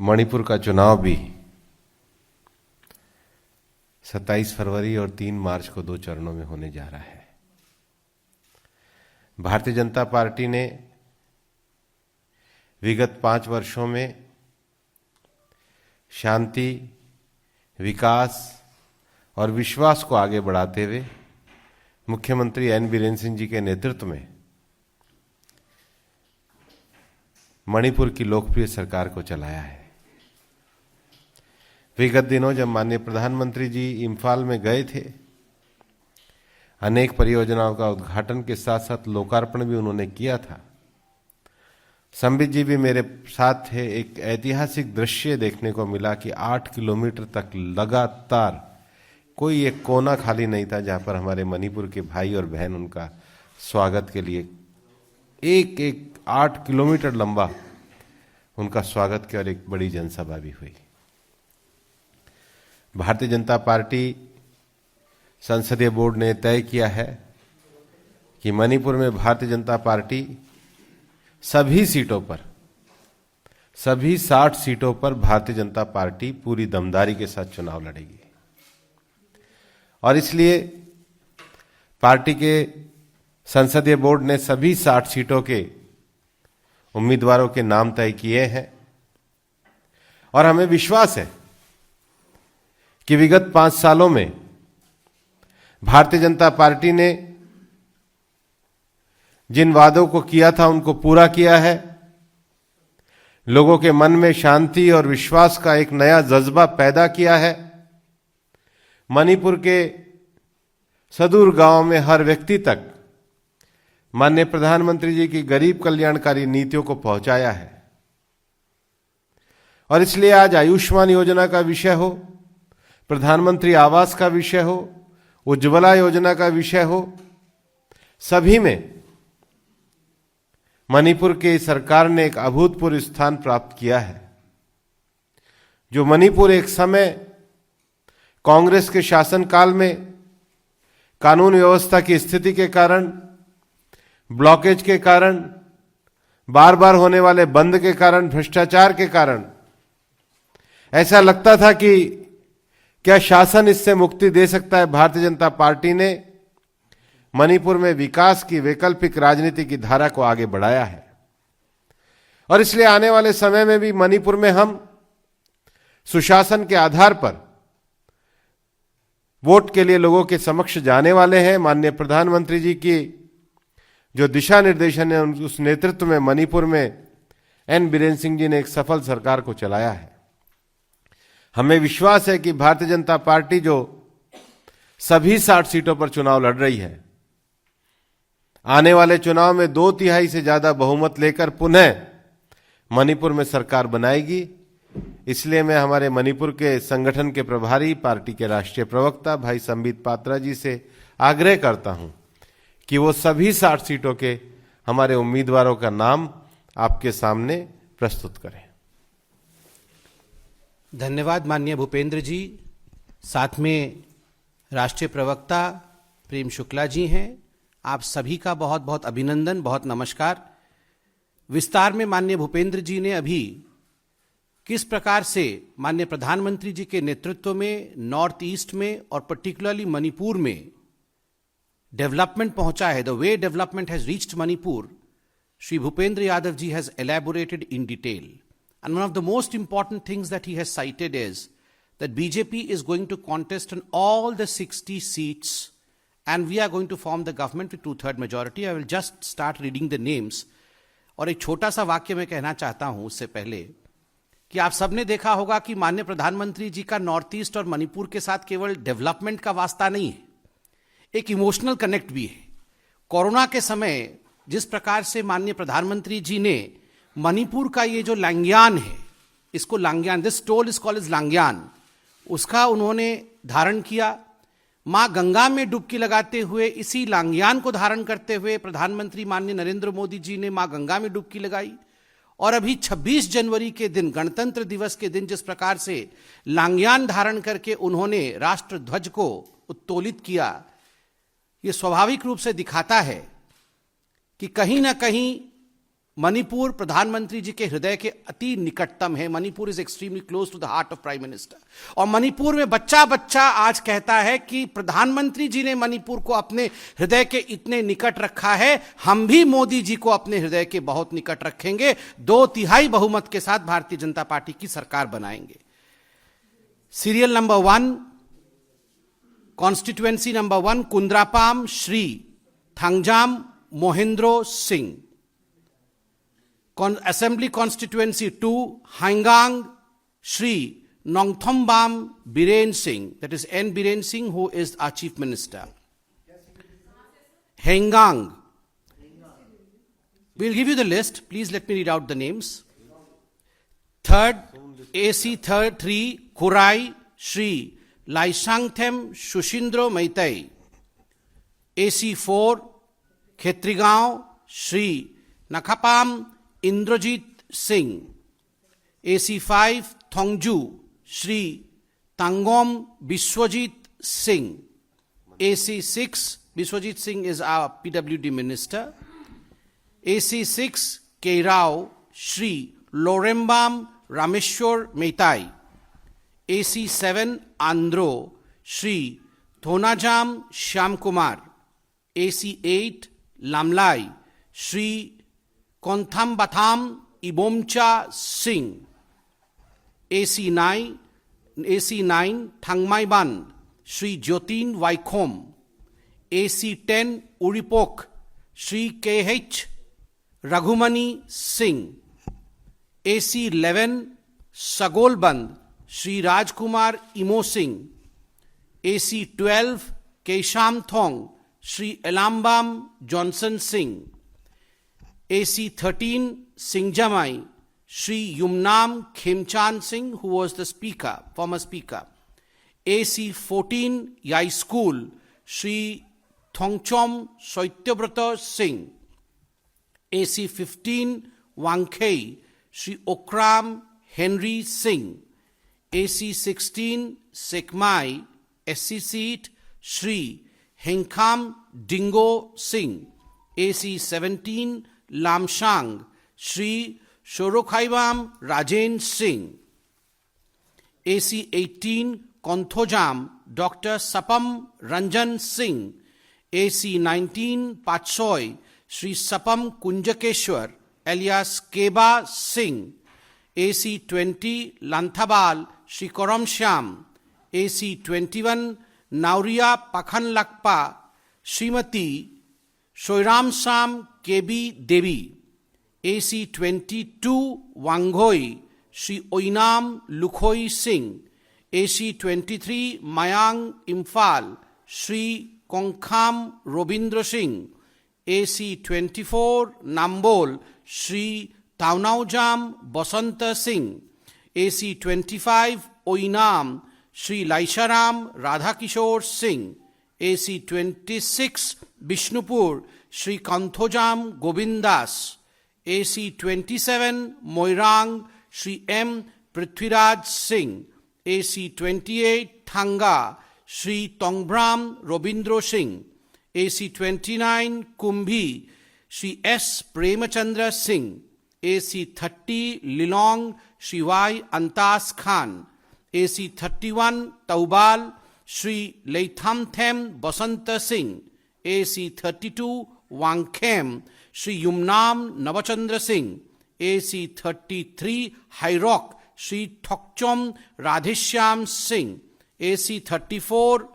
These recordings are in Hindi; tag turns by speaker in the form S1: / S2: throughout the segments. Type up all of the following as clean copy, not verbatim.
S1: मणिपुर का चुनाव भी 27 फरवरी और 3 मार्च को 2 चरणों में होने जा रहा है। भारतीय जनता पार्टी ने विगत 5 वर्षों में शांति, विकास और विश्वास को आगे बढ़ाते हुए मुख्यमंत्री एन बीरेन सिंह जी के नेतृत्व में मणिपुर की लोकप्रिय सरकार को चलाया है। विगत दिनों जब माननीय प्रधानमंत्री जी इम्फाल में गए थे, अनेक परियोजनाओं का उद्घाटन के साथ साथ लोकार्पण भी उन्होंने किया था। संबित जी भी मेरे साथ थे। एक ऐतिहासिक दृश्य देखने को मिला कि 8 किलोमीटर तक लगातार कोई एक कोना खाली नहीं था जहां पर हमारे मणिपुर के भाई और बहन उनका स्वागत के लिए एक 8 किलोमीटर लंबा उनका स्वागत किया और एक बड़ी जनसभा भी हुई। भारतीय जनता पार्टी संसदीय बोर्ड ने तय किया है कि मणिपुर में भारतीय जनता पार्टी सभी सीटों पर, सभी 60 सीटों पर भारतीय जनता पार्टी पूरी दमदारी के साथ चुनाव लड़ेगी। और इसलिए पार्टी के संसदीय बोर्ड ने सभी 60 सीटों के उम्मीदवारों के नाम तय किए हैं और हमें विश्वास है कि विगत 5 सालों में भारतीय जनता पार्टी ने जिन वादों को किया था उनको पूरा किया है। लोगों के मन में शांति और विश्वास का एक नया जज्बा पैदा किया है। मणिपुर के सुदूर गांव में हर व्यक्ति तक माननीय प्रधानमंत्री जी की गरीब कल्याणकारी नीतियों को पहुंचाया है। और इसलिए आज आयुष्मान योजना का विषय हो, प्रधानमंत्री आवास का विषय हो, उज्ज्वला योजना का विषय हो, सभी में मणिपुर की सरकार ने एक अभूतपूर्व स्थान प्राप्त किया है। जो मणिपुर एक समय कांग्रेस के शासनकाल में कानून व्यवस्था की स्थिति के कारण, ब्लॉकेज के कारण, बार बार होने वाले बंद के कारण, भ्रष्टाचार के कारण ऐसा लगता था कि क्या शासन इससे मुक्ति दे सकता है। भारतीय जनता पार्टी ने मणिपुर में विकास की वैकल्पिक राजनीति की धारा को आगे बढ़ाया है। और इसलिए आने वाले समय में भी मणिपुर में हम सुशासन के आधार पर वोट के लिए लोगों के समक्ष जाने वाले हैं। माननीय प्रधानमंत्री जी की जो दिशा निर्देशन है, उस नेतृत्व में मणिपुर में एन बीरेन सिंह जी ने एक सफल सरकार को चलाया है। हमें विश्वास है कि भारतीय जनता पार्टी जो सभी 60 सीटों पर चुनाव लड़ रही है, आने वाले चुनाव में 2/3 से ज्यादा बहुमत लेकर पुनः मणिपुर में सरकार बनाएगी। इसलिए मैं हमारे मणिपुर के संगठन के प्रभारी, पार्टी के राष्ट्रीय प्रवक्ता भाई संबित पात्रा जी से आग्रह करता हूं कि वो सभी 60 सीटों के हमारे उम्मीदवारों का नाम आपके सामने प्रस्तुत करें।
S2: धन्यवाद माननीय भूपेंद्र जी। साथ में राष्ट्रीय प्रवक्ता प्रेम शुक्ला जी हैं। आप सभी का बहुत बहुत अभिनंदन, बहुत नमस्कार। विस्तार में माननीय भूपेंद्र जी ने अभी किस प्रकार से माननीय प्रधानमंत्री जी के नेतृत्व में नॉर्थ ईस्ट में और पर्टिकुलरली मणिपुर में डेवलपमेंट पहुंचा है, the way development has reached Manipur, Shri Bhupendra Yadav ji has elaborated in detail. And one of the most important things that he has cited is that BJP is going to contest on all the 60 seats and we are going to form the government with 2/3 majority. I will just start reading the names. और एक छोटा सा वाक्य मैं कहना चाहता हूं उससे पहले कि आप सबने देखा होगा कि माननीय प्रधानमंत्री जी का नॉर्थ ईस्ट और मणिपुर के साथ केवल डेवलपमेंट का वास्ता नहीं है, एक इमोशनल कनेक्ट भी है। कोरोना के समय जिस प्रकार से माननीय प्रधानमंत्री जी ने मणिपुर का ये जो लांग्यान है, इसको लांग्यान, this toll is called is लांग्यान, उसका उन्होंने धारण किया। मां गंगा में डुबकी लगाते हुए, इसी लांग्यान को धारण करते हुए प्रधानमंत्री माननीय नरेंद्र मोदी जी ने मां गंगा में डुबकी लगाई। और अभी 26 जनवरी के दिन, गणतंत्र दिवस के दिन, जिस प्रकार से लांग्यान धारण करके उन्होंने राष्ट्र ध्वज को उत्तोलित किया, यह स्वाभाविक रूप से दिखाता है कि कहीं ना कहीं मणिपुर प्रधानमंत्री जी के हृदय के अति निकटतम है। Manipur is extremely close to the heart of prime minister. और मणिपुर में बच्चा बच्चा आज कहता है कि प्रधानमंत्री जी ने मणिपुर को अपने हृदय के इतने निकट रखा है, हम भी मोदी जी को अपने हृदय के बहुत निकट रखेंगे, 2/3 बहुमत के साथ भारतीय जनता पार्टी की सरकार बनाएंगे। Serial number 1, constituency number 1, Khundrakpam Shri Thangjam Mohendro Singh. Assembly Constituency 2, Hangang Shri Nongthombam Biren Singh, that is N. Biren Singh, who is our Chief Minister. Hangang. We'll give you the list. Please let me read out the names. Third, AC 3, Kurai Shri Laisangthem Shushindro Maitai. AC 4, Khetrigaon Shri Nakhapam Indrajit Singh. AC 5, Thongju Shri Tangom Biswajit Singh. AC 6, Biswajit Singh is our PWD minister. AC 6, Keirao Shri Lorembam Rameshwar Meitai. AC 7, Andhro Shri Thonajam Shyamkumar. AC 8, Lamlai Shri Konthambatham Ibomcha Singh. AC 9, Thangmaiban Shri Jyotin Vaikom. AC 10, Uripok Shri KH Raghumani Singh. AC 11, Sagolband Shri Rajkumar Imo Singh. AC 12, Kesham Thong Shri Elambam Johnson Singh. AC 13, Singjamai Shri Yumnam Khemchan Singh, who was the speaker, former speaker. AC 14, Yai School Shri Thongchom Soityabrata Singh. AC 15, Wangkhei Shri Okram Henry Singh. AC 16, Sekmai SC seat Shri Hengkham Dingo Singh. AC 17, Lamshang Shri Shorokhaibam Rajen Singh. AC 18, Konthojam Dr. Sapam Ranjan Singh. AC 19, Patsoi Shri Sapam Kunjakeshwar alias Keba Singh. AC 20, Lanthabal Shri Koramshyam. AC 21, Nauria Pakhanlakpa Srimati Shoiram Sam KB Devi. AC 22, Wanghoi Shri Oinam Lukhoi Singh. AC 23, Mayang Imphal Shri Kongkham Robindra Singh. AC 24, Nambol Shri Taunaujam Basanta Singh. AC 25, Oinam Shri Laisharam Radhakishore Singh. AC 26, Bishnupur Shri Kanthojam Govindas. AC 27, Moirang Shri M. Prithviraj Singh. AC 28, Thanga Shri Tongbram Robindro Singh. AC 29, Kumbhi Shri S. Premachandra Singh. AC 30, Lilong Shri Y. Antas Khan. AC 31, Taubal Shri Leithamthem Basanta Singh. AC 32, Wangkhem Shri Yumnam Navachandra Singh. AC 33, Hairok Shri Thokchom Radhishyam Singh. AC 34,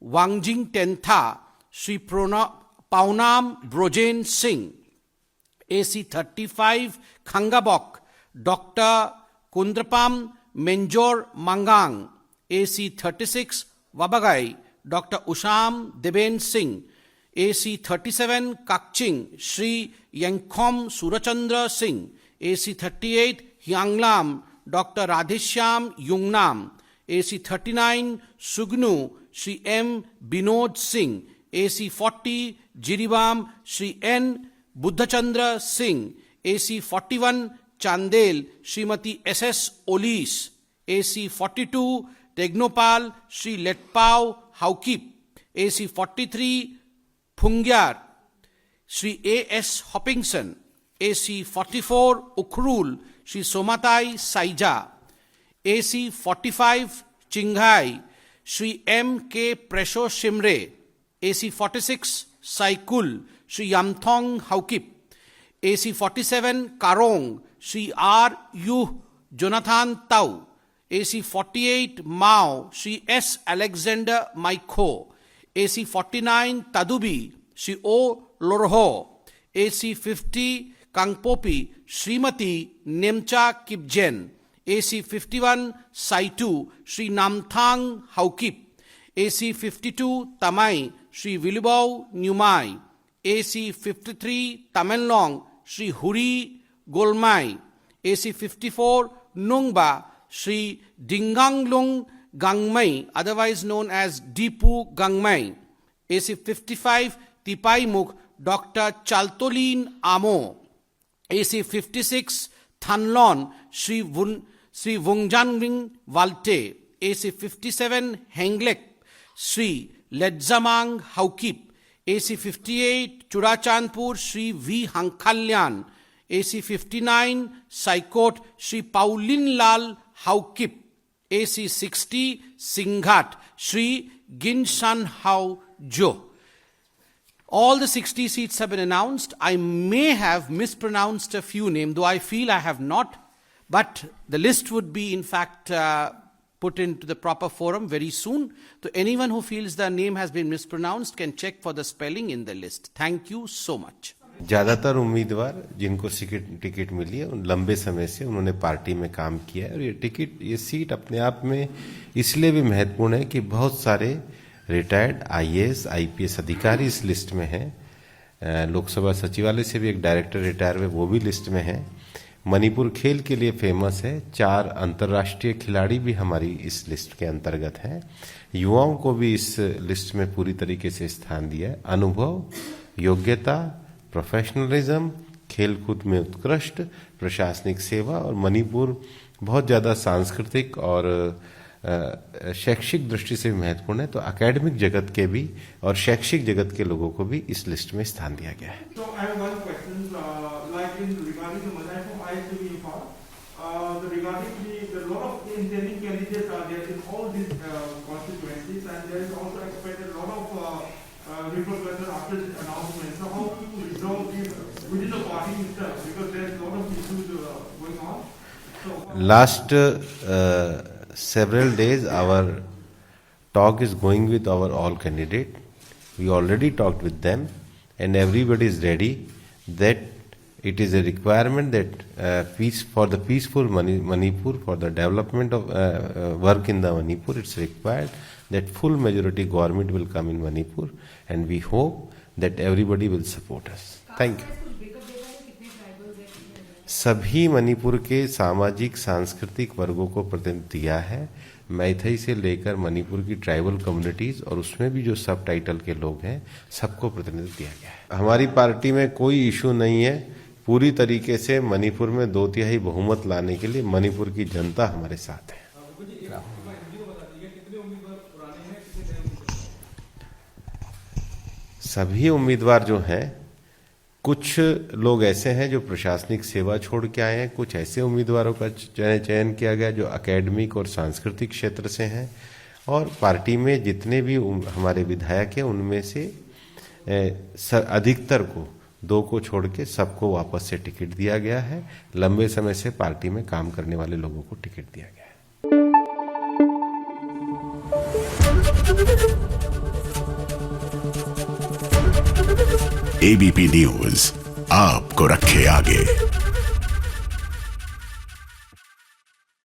S2: Wangjing Tentha Shri Paunam Brojen Singh. AC 35, Khangabok Dr. Kundrapam Menjor Mangang. AC 36, Wabagai Dr. Usham Deben Singh. AC 37, Kakching Shri Yengkhom Surachandra Singh. AC 38, Hyanglam Dr. Radhishyam Yungnam. AC 39, Sugnu Shri M. Binod Singh. AC 40, Jiribam Shri N. Buddhachandra Singh. AC 41, Chandel Srimati S.S. Olis. AC 42, Tegnopal Shri Letpao Haukip. AC 43, Phungyar Shri A.S. Hoppingson. AC 44 Ukhrul, Shri Somatai Saija. AC 45 Chinghai, Shri M.K. Presho Shimre. AC 46 Saikul, Shri Yamthong Haukip. AC 47 Karong, Shri R. Yu Jonathan Tau. AC 48 Mao, Shri S. Alexander Maikho. AC 49 Tadubi, Shri O. Lorho. AC 50 Kangpopi, Srimati Nemcha Kipjen. AC 51 Saitu, Shri Namthang Haukip. AC 52 Tamai, Shri Wilibau Nyumai. AC 53 Tamenlong, Shri Huri Golmai. AC 54 Nungba, Shri Dinganglung Gangmai, otherwise known as Dipu Gangmai. AC 55 Tipaimuk, Dr. Chaltolin Amo. AC 56 Thanlon, Shri Wungjanring Walte. AC 57 Henglek, Shri Ledzamang Haukip. AC 58 Churachandpur, Shri V. Hankalyan. AC 59 Saikot, Shri Paulin Lal Haukip. AC 60 Singhat, Shri Ginshan Hao Jo. All the 60 seats have been announced. I may have mispronounced a few names, though I feel I have not. But the list would be, in fact, put into the proper forum very soon. So anyone who feels their name has been mispronounced can check for the spelling in the list. Thank you so much.
S1: ज्यादातर उम्मीदवार जिनको टिकट मिली है उन लंबे समय से उन्होंने पार्टी में काम किया है और ये सीट अपने आप में इसलिए भी महत्वपूर्ण है कि बहुत सारे रिटायर्ड आईएएस आईपीएस अधिकारी इस लिस्ट में हैं। लोकसभा सचिवालय से भी एक डायरेक्टर रिटायर हुए, वो भी लिस्ट में है। मणिपुर खेल के लिए फेमस है। 4 अंतर्राष्ट्रीय खिलाड़ी भी हमारी इस लिस्ट के अंतर्गत हैं। युवाओं को भी इस लिस्ट में पूरी तरीके से स्थान दिया है। अनुभव, योग्यता, प्रोफेशनलिज्म, खेलकूद में उत्कृष्ट, प्रशासनिक सेवा और मणिपुर बहुत ज्यादा सांस्कृतिक और शैक्षिक दृष्टि से भी महत्वपूर्ण है। तो एकेडमिक जगत के भी और शैक्षिक जगत के लोगों को भी इस लिस्ट में स्थान दिया गया है।
S3: So I have one question, like in regarding the Manipur ISB part, regarding the lot of intending candidates are there in all these constituencies, and there is also expected a lot of repercussions after this announcement. So how do you resolve this within the party itself, because there is a lot of issues going on. So
S1: Last several days our talk is going with our all candidate. We already talked with them and everybody is ready that it is a requirement that for the peaceful Manipur, for the development of work in the Manipur, it's required that full majority government will come in Manipur, and we hope that everybody will support us. Thank you. सभी मणिपुर के सामाजिक सांस्कृतिक वर्गों को प्रतिनिधित्व दिया है। मैथई से लेकर मणिपुर की ट्राइबल कम्युनिटीज और उसमें भी जो सब टाइटल के लोग हैं सबको प्रतिनिधित्व दिया गया है। हमारी पार्टी में कोई इशू नहीं है। पूरी तरीके से मणिपुर में 2/3 बहुमत लाने के लिए मणिपुर की जनता हमारे साथ है। सभी उम्मीदवार जो हैं, कुछ लोग ऐसे हैं जो प्रशासनिक सेवा छोड़ के आए हैं, कुछ ऐसे उम्मीदवारों का चयन किया गया जो एकेडमिक और सांस्कृतिक क्षेत्र से हैं, और पार्टी में जितने भी हमारे विधायक हैं उनमें से अधिकतर को 2 को छोड़ के सबको वापस से टिकट दिया गया है। लंबे समय से पार्टी में काम करने वाले लोगों को टिकट दिया गया है।
S4: एबीपी न्यूज आपको रखे आगे।